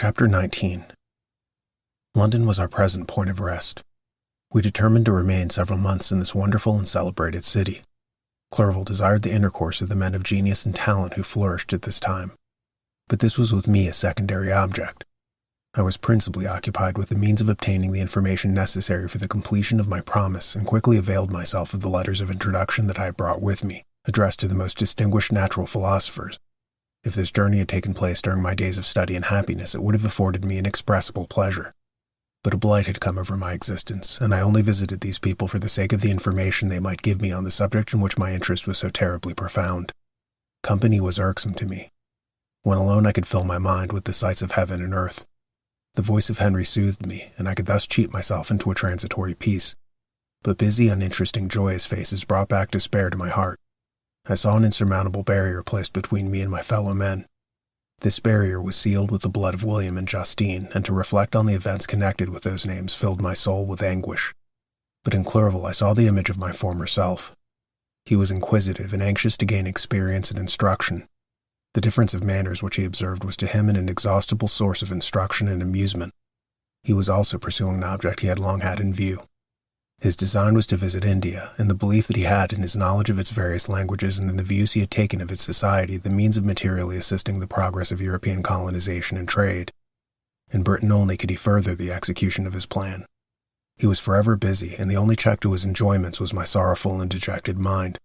Chapter 19. London was our present point of rest. We determined to remain several months in this wonderful and celebrated city. Clerval desired the intercourse of the men of genius and talent who flourished at this time. But this was with me a secondary object. I was principally occupied with the means of obtaining the information necessary for the completion of my promise, and quickly availed myself of the letters of introduction that I had brought with me, addressed to the most distinguished natural philosophers. If this journey had taken place during my days of study and happiness, it would have afforded me inexpressible pleasure. But a blight had come over my existence, and I only visited these people for the sake of the information they might give me on the subject in which my interest was so terribly profound. Company was irksome to me. When alone, I could fill my mind with the sights of heaven and earth. The voice of Henry soothed me, and I could thus cheat myself into a transitory peace. But busy, uninteresting, joyous faces brought back despair to my heart. I saw an insurmountable barrier placed between me and my fellow men. This barrier was sealed with the blood of William and Justine, and to reflect on the events connected with those names filled my soul with anguish. But in Clerval I saw the image of my former self. He was inquisitive and anxious to gain experience and instruction. The difference of manners which he observed was to him an inexhaustible source of instruction and amusement. He was also pursuing an object he had long had in view. His design was to visit India, in the belief that he had in his knowledge of its various languages and in the views he had taken of its society the means of materially assisting the progress of European colonization and trade. In Britain only could he further the execution of his plan. He was forever busy, and the only check to his enjoyments was my sorrowful and dejected mind.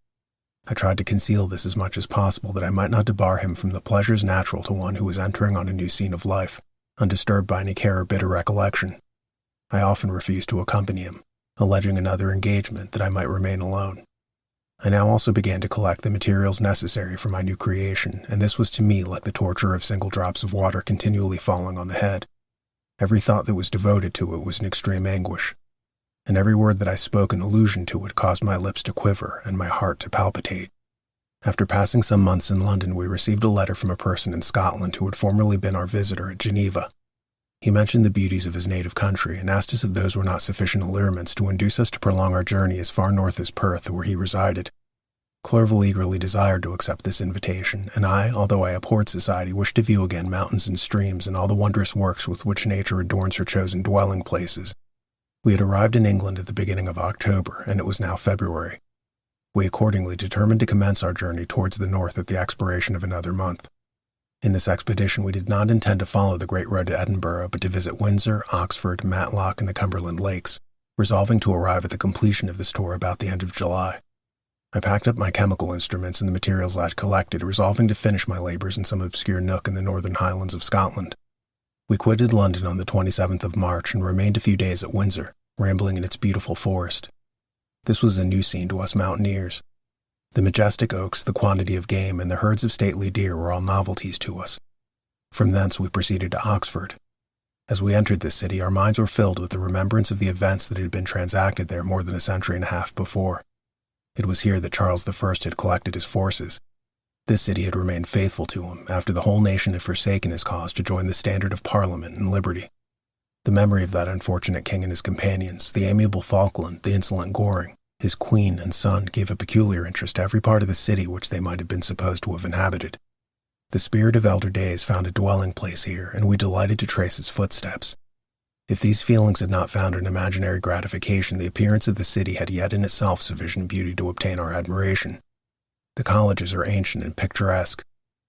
I tried to conceal this as much as possible, that I might not debar him from the pleasures natural to one who was entering on a new scene of life, undisturbed by any care or bitter recollection. I often refused to accompany him, alleging another engagement that I might remain alone. I now also began to collect the materials necessary for my new creation, and this was to me like the torture of single drops of water continually falling on the head. Every thought that was devoted to it was an extreme anguish, and every word that I spoke in allusion to it caused my lips to quiver and my heart to palpitate. After passing some months in London, we received a letter from a person in Scotland who had formerly been our visitor at Geneva. He mentioned the beauties of his native country and asked us if those were not sufficient allurements to induce us to prolong our journey as far north as Perth, where he resided. Clerval eagerly desired to accept this invitation, and I, although I abhorred society, wished to view again mountains and streams and all the wondrous works with which nature adorns her chosen dwelling places. We had arrived in England at the beginning of October, and it was now February. We accordingly determined to commence our journey towards the north at the expiration of another month. In this expedition we did not intend to follow the great road to Edinburgh, but to visit Windsor, Oxford, Matlock, and the Cumberland Lakes, resolving to arrive at the completion of this tour about the end of July. I packed up my chemical instruments and the materials I had collected, resolving to finish my labors in some obscure nook in the northern highlands of Scotland. We quitted London on the 27th of March and remained a few days at Windsor, rambling in its beautiful forest. This was a new scene to us mountaineers. The majestic oaks, the quantity of game, and the herds of stately deer were all novelties to us. From thence we proceeded to Oxford. As we entered this city, our minds were filled with the remembrance of the events that had been transacted there more than a century and a half before. It was here that Charles I had collected his forces. This city had remained faithful to him, after the whole nation had forsaken his cause to join the standard of Parliament and liberty. The memory of that unfortunate king and his companions, the amiable Falkland, the insolent Goring, his queen and son, gave a peculiar interest to every part of the city which they might have been supposed to have inhabited. The spirit of elder days found a dwelling place here, and we delighted to trace its footsteps. If these feelings had not found an imaginary gratification, the appearance of the city had yet in itself sufficient beauty to obtain our admiration. The colleges are ancient and picturesque,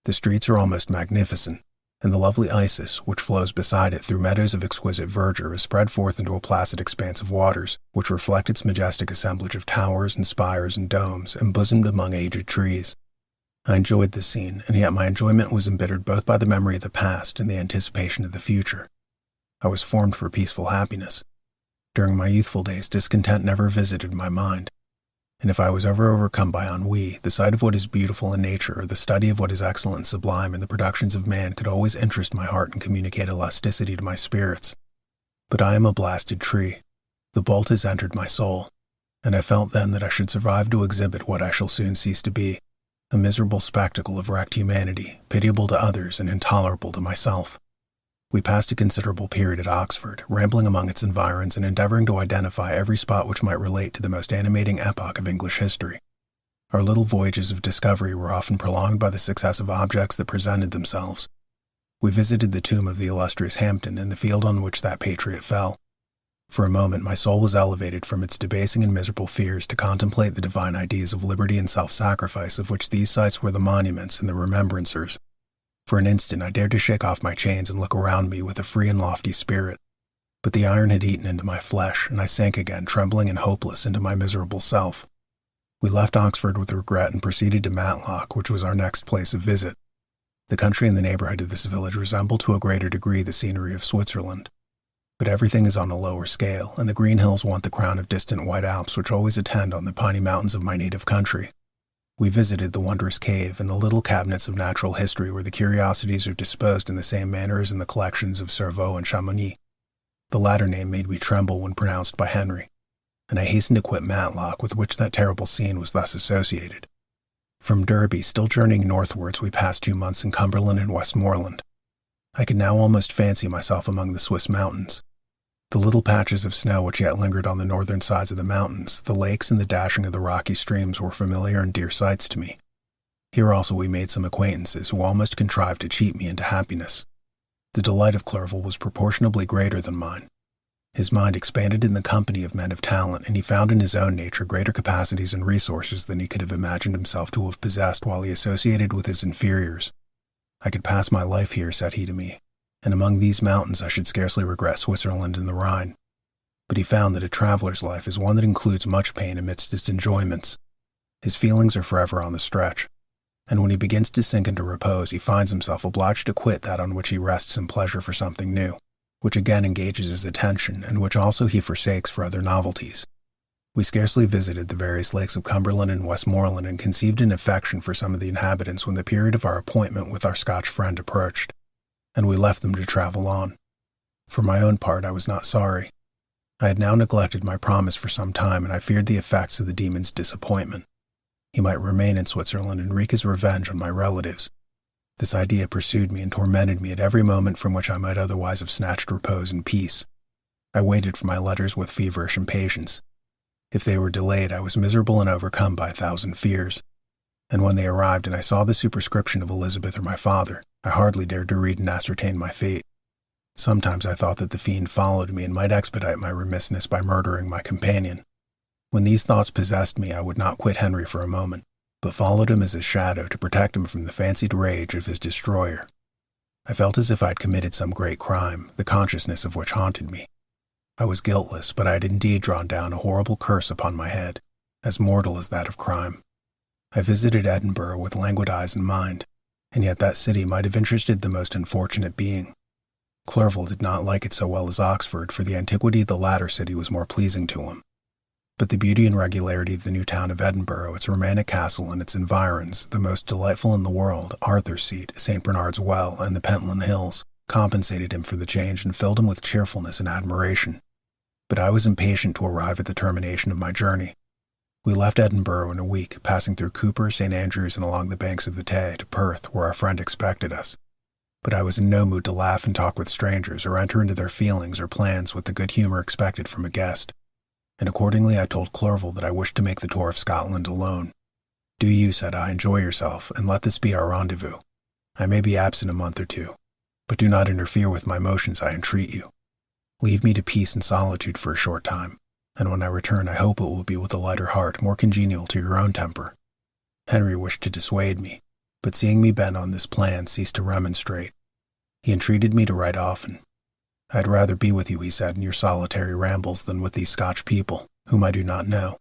the streets are almost magnificent, and the lovely Isis, which flows beside it through meadows of exquisite verdure, is spread forth into a placid expanse of waters, which reflect its majestic assemblage of towers and spires and domes, embosomed among aged trees. I enjoyed this scene, and yet my enjoyment was embittered both by the memory of the past and the anticipation of the future. I was formed for peaceful happiness. During my youthful days, discontent never visited my mind, and if I was ever overcome by ennui, the sight of what is beautiful in nature or the study of what is excellent and sublime in the productions of man could always interest my heart and communicate elasticity to my spirits. But I am a blasted tree. The bolt has entered my soul, and I felt then that I should survive to exhibit what I shall soon cease to be, a miserable spectacle of wrecked humanity, pitiable to others and intolerable to myself. We passed a considerable period at Oxford, rambling among its environs and endeavoring to identify every spot which might relate to the most animating epoch of English history. Our little voyages of discovery were often prolonged by the successive objects that presented themselves. We visited the tomb of the illustrious Hampden and the field on which that patriot fell. For a moment my soul was elevated from its debasing and miserable fears to contemplate the divine ideas of liberty and self-sacrifice of which these sites were the monuments and the remembrancers. For an instant I dared to shake off my chains and look around me with a free and lofty spirit. But the iron had eaten into my flesh, and I sank again, trembling and hopeless, into my miserable self. We left Oxford with regret and proceeded to Matlock, which was our next place of visit. The country in the neighborhood of this village resembled to a greater degree the scenery of Switzerland. But everything is on a lower scale, and the green hills want the crown of distant white Alps which always attend on the piney mountains of my native country. We visited the wondrous cave and the little cabinets of natural history where the curiosities are disposed in the same manner as in the collections of Cerveau and Chamonix. The latter name made me tremble when pronounced by Henry, and I hastened to quit Matlock, with which that terrible scene was thus associated. From Derby, still journeying northwards, we passed 2 months in Cumberland and Westmoreland. I could now almost fancy myself among the Swiss mountains. The little patches of snow which yet lingered on the northern sides of the mountains, the lakes and the dashing of the rocky streams were familiar and dear sights to me. Here also we made some acquaintances who almost contrived to cheat me into happiness. The delight of Clerval was proportionably greater than mine. His mind expanded in the company of men of talent, and he found in his own nature greater capacities and resources than he could have imagined himself to have possessed while he associated with his inferiors. I could pass my life here, said he to me, and among these mountains I should scarcely regret Switzerland and the Rhine. But he found that a traveler's life is one that includes much pain amidst its enjoyments. His feelings are forever on the stretch, and when he begins to sink into repose, he finds himself obliged to quit that on which he rests in pleasure for something new, which again engages his attention, and which also he forsakes for other novelties. We scarcely visited the various lakes of Cumberland and Westmoreland and conceived an affection for some of the inhabitants when the period of our appointment with our Scotch friend approached, and we left them to travel on. For my own part, I was not sorry. I had now neglected my promise for some time, and I feared the effects of the demon's disappointment. He might remain in Switzerland and wreak his revenge on my relatives. This idea pursued me and tormented me at every moment from which I might otherwise have snatched repose and peace. I waited for my letters with feverish impatience. If they were delayed, I was miserable and overcome by 1,000 fears. And when they arrived and I saw the superscription of Elizabeth or my father, I hardly dared to read and ascertain my fate. Sometimes I thought that the fiend followed me and might expedite my remissness by murdering my companion. When these thoughts possessed me, I would not quit Henry for a moment, but followed him as his shadow to protect him from the fancied rage of his destroyer. I felt as if I had committed some great crime, the consciousness of which haunted me. I was guiltless, but I had indeed drawn down a horrible curse upon my head, as mortal as that of crime. I visited Edinburgh with languid eyes and mind, and yet that city might have interested the most unfortunate being. Clerval did not like it so well as Oxford, for the antiquity of the latter city was more pleasing to him. But the beauty and regularity of the new town of Edinburgh, its romantic castle and its environs, the most delightful in the world, Arthur's Seat, St. Bernard's Well, and the Pentland Hills, compensated him for the change and filled him with cheerfulness and admiration. But I was impatient to arrive at the termination of my journey. We left Edinburgh in a week, passing through Cooper, St. Andrews, and along the banks of the Tay to Perth, where our friend expected us. But I was in no mood to laugh and talk with strangers or enter into their feelings or plans with the good humor expected from a guest, and accordingly I told Clerval that I wished to make the tour of Scotland alone. "Do you," said I, "enjoy yourself, and let this be our rendezvous. I may be absent a month or two, but do not interfere with my motions, I entreat you. Leave me to peace and solitude for a short time, and when I return I hope it will be with a lighter heart more congenial to your own temper." Henry wished to dissuade me, but seeing me bent on this plan, ceased to remonstrate. He entreated me to write often. "I'd rather be with you," he said, "in your solitary rambles than with these Scotch people, whom I do not know.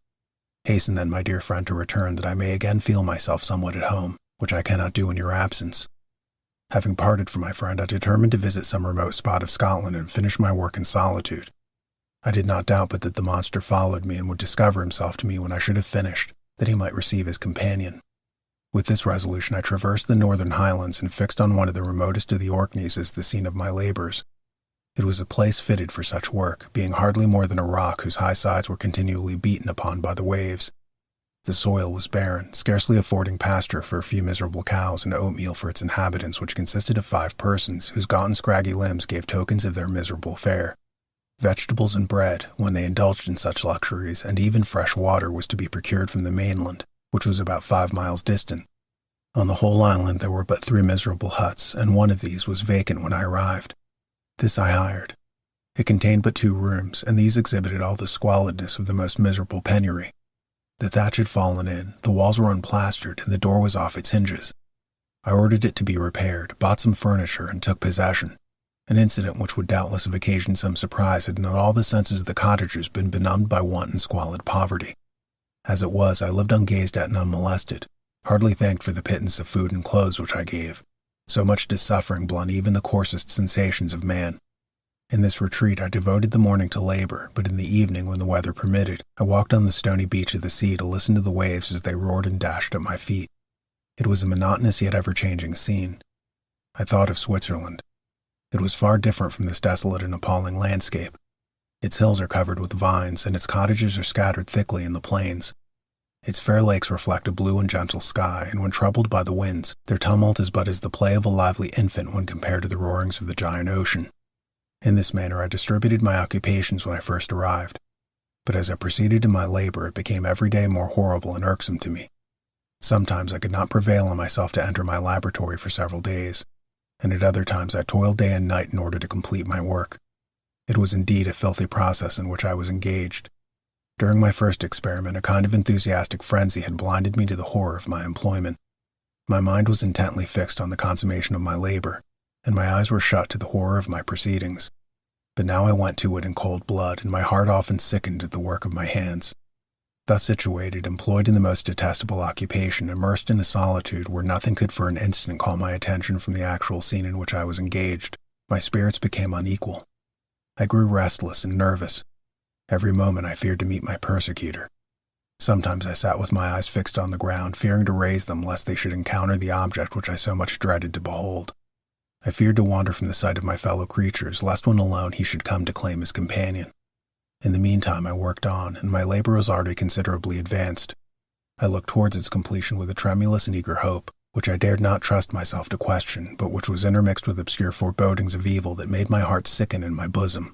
Hasten then, my dear friend, to return, that I may again feel myself somewhat at home, which I cannot do in your absence." Having parted from my friend, I determined to visit some remote spot of Scotland and finish my work in solitude. I did not doubt but that the monster followed me and would discover himself to me when I should have finished, that he might receive his companion. With this resolution I traversed the northern highlands and fixed on one of the remotest of the Orkneys as the scene of my labors. It was a place fitted for such work, being hardly more than a rock whose high sides were continually beaten upon by the waves. The soil was barren, scarcely affording pasture for a few miserable cows and oatmeal for its inhabitants, which consisted of 5 persons, whose gaunt and scraggy limbs gave tokens of their miserable fare. Vegetables and bread, when they indulged in such luxuries, and even fresh water was to be procured from the mainland, which was about 5 miles distant. On the whole island there were but 3 miserable huts, and one of these was vacant when I arrived. This I hired. It contained but 2 rooms, and these exhibited all the squalidness of the most miserable penury. The thatch had fallen in, the walls were unplastered, and the door was off its hinges. I ordered it to be repaired, bought some furniture, and took possession, an incident which would doubtless have occasioned some surprise had not all the senses of the cottagers been benumbed by want and squalid poverty. As it was, I lived ungazed at and unmolested, hardly thanked for the pittance of food and clothes which I gave. So much does suffering blunt even the coarsest sensations of man. In this retreat I devoted the morning to labor, but in the evening, when the weather permitted, I walked on the stony beach of the sea to listen to the waves as they roared and dashed at my feet. It was a monotonous yet ever-changing scene. I thought of Switzerland. It was far different from this desolate and appalling landscape. Its hills are covered with vines, and its cottages are scattered thickly in the plains. Its fair lakes reflect a blue and gentle sky, and when troubled by the winds, their tumult is but as the play of a lively infant when compared to the roarings of the giant ocean. In this manner I distributed my occupations when I first arrived, but as I proceeded in my labor it became every day more horrible and irksome to me. Sometimes I could not prevail on myself to enter my laboratory for several days, and at other times I toiled day and night in order to complete my work. It was indeed a filthy process in which I was engaged. During my first experiment, a kind of enthusiastic frenzy had blinded me to the horror of my employment. My mind was intently fixed on the consummation of my labor, and my eyes were shut to the horror of my proceedings. But now I went to it in cold blood, and my heart often sickened at the work of my hands. Thus situated, employed in the most detestable occupation, immersed in a solitude where nothing could for an instant call my attention from the actual scene in which I was engaged, my spirits became unequal. I grew restless and nervous. Every moment I feared to meet my persecutor. Sometimes I sat with my eyes fixed on the ground, fearing to raise them lest they should encounter the object which I so much dreaded to behold. I feared to wander from the sight of my fellow creatures, lest when alone he should come to claim his companion. In the meantime I worked on, and my labor was already considerably advanced. I looked towards its completion with a tremulous and eager hope, which I dared not trust myself to question, but which was intermixed with obscure forebodings of evil that made my heart sicken in my bosom.